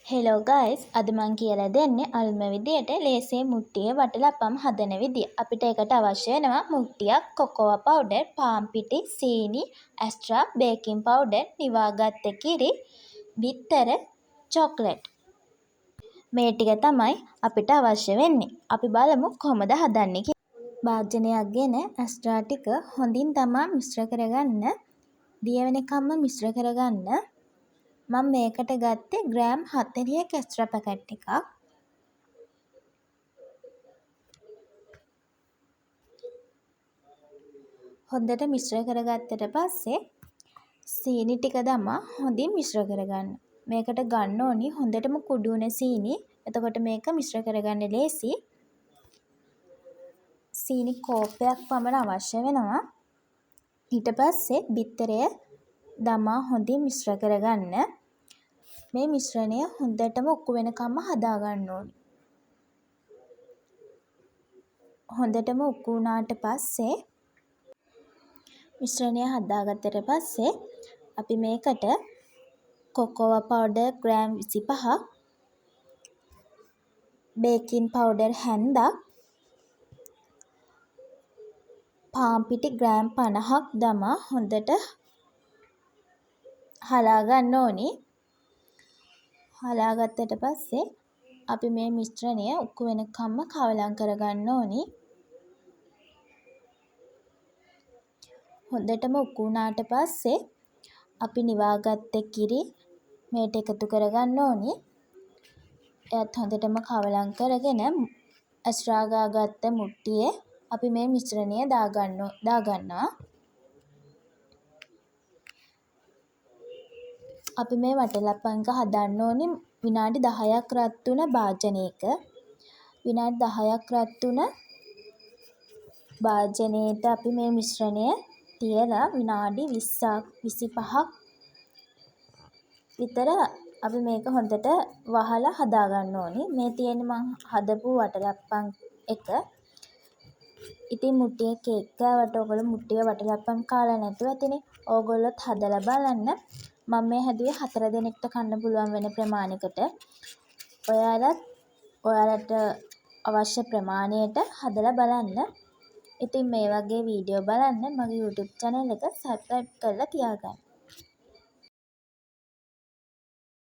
Hello guys, අද මං කියලා දෙන්නේ අලුත්ම විදියට ලේසියෙන් මුට්ටියේ වටලපම් හදන විදිය. අපිට ඒකට අවශ්‍ය වෙනවා මුට්ටියක්, කොකෝවා පවුඩර්, පාන් පිටි, සීනි, ඇස්ට්‍රා, බේකින් පවුඩර්, නිවාගත්ත කිරි, බිත්තර, චොක්ලට්. මේ ටික තමයි අපිට අවශ්‍ය වෙන්නේ. අපි බලමු කොහොමද හදන්නේ කියලා. භාජනයක් ගෙන ඇස්ට්‍රා ටික හොඳින් තමා මිශ්‍ර කරගන්න. දිය වෙනකම්ම මිශ්‍ර කරගන්න. මම මේකට ගත්තේ ග්‍රෑම් 40ක ඇස්ට්‍රා පැකට් එකක්. හොඳට මිශ්‍ර කරගත්තට පස්සේ සීනි ටික දමා හොඳින් මිශ්‍ර කරගන්න. මේකට ගන්න ඕනි හොඳටම කුඩු වුණ සීනි. එතකොට මේක මිශ්‍ර කරගන්න ලේසි. සීනි කෝප්පයක් පමණ අවශ්‍ය වෙනවා. ඊට පස්සේ බිත්තරය දමා හොඳින් මිශ්‍ර කරගන්න. මේ මිශ්‍රණය හොඳටම උක්කු වෙනකම්ම හදා ගන්න ඕනේ. හොඳටම උක්කු වුණාට පස්සේ මිශ්‍රණය හදාගත්තට පස්සේ අපි මේකට කොකෝවා පවුඩර් ග්‍රෑම් 25ක්, බේකින් පවුඩර් හැන්දක්, පාන් පිටි ග්‍රෑම් 50ක් දමා හොඳට හලා ගන්න ඕනි. හලා ගත්තට පස්සේ අපි මේ මිශ්‍රණය උක්කු වෙනකම්ම කවලම් කරගන්න ඕනි. හොඳටම උක්කු වුණාට පස්සේ අපි නිවාගත්ත කිරි මේට එකතු කරගන්න ඕනි. එයත් හොඳටම කවලම් කරගෙන ඇස්ට්‍රා ගාගත්ත මුට්ටියේ අපි මේ මිශ්‍රණය දාගන්නවා. අපි මේ වටලපම් එක හදන්න ඕනේ විනාඩි 10ක් රත් වුණ භාජනයක. විනාඩි 10ක් රත් වුණ භාජනයේට අපි මේ මිශ්‍රණය තියලා විනාඩි 20ක් 25ක් විතර අපි මේක හොඳට වහලා හදා ගන්න ඕනේ. මේ තියෙන්නේ මං හදපු වටලපම් එක. ඉතින් මුට්ටියේ කේක් කෑවට ඔයගොල්ලෝ මුට්ටියේ වටලපම් කාලා නැතුව ඇතිනේ. ඕගොල්ලොත් හදලා බලන්න. මම මේ හැදුවේ 4 දෙනෙක්ට කන්න පුළුවන් වෙන ප්‍රමාණයකට. ඔයාලට අවශ්‍ය ප්‍රමාණයට හදලා බලන්න. ඉතින් මේ වගේ වීඩියෝ බලන්න මගේ YouTube channel එක subscribe කරලා තියාගන්න.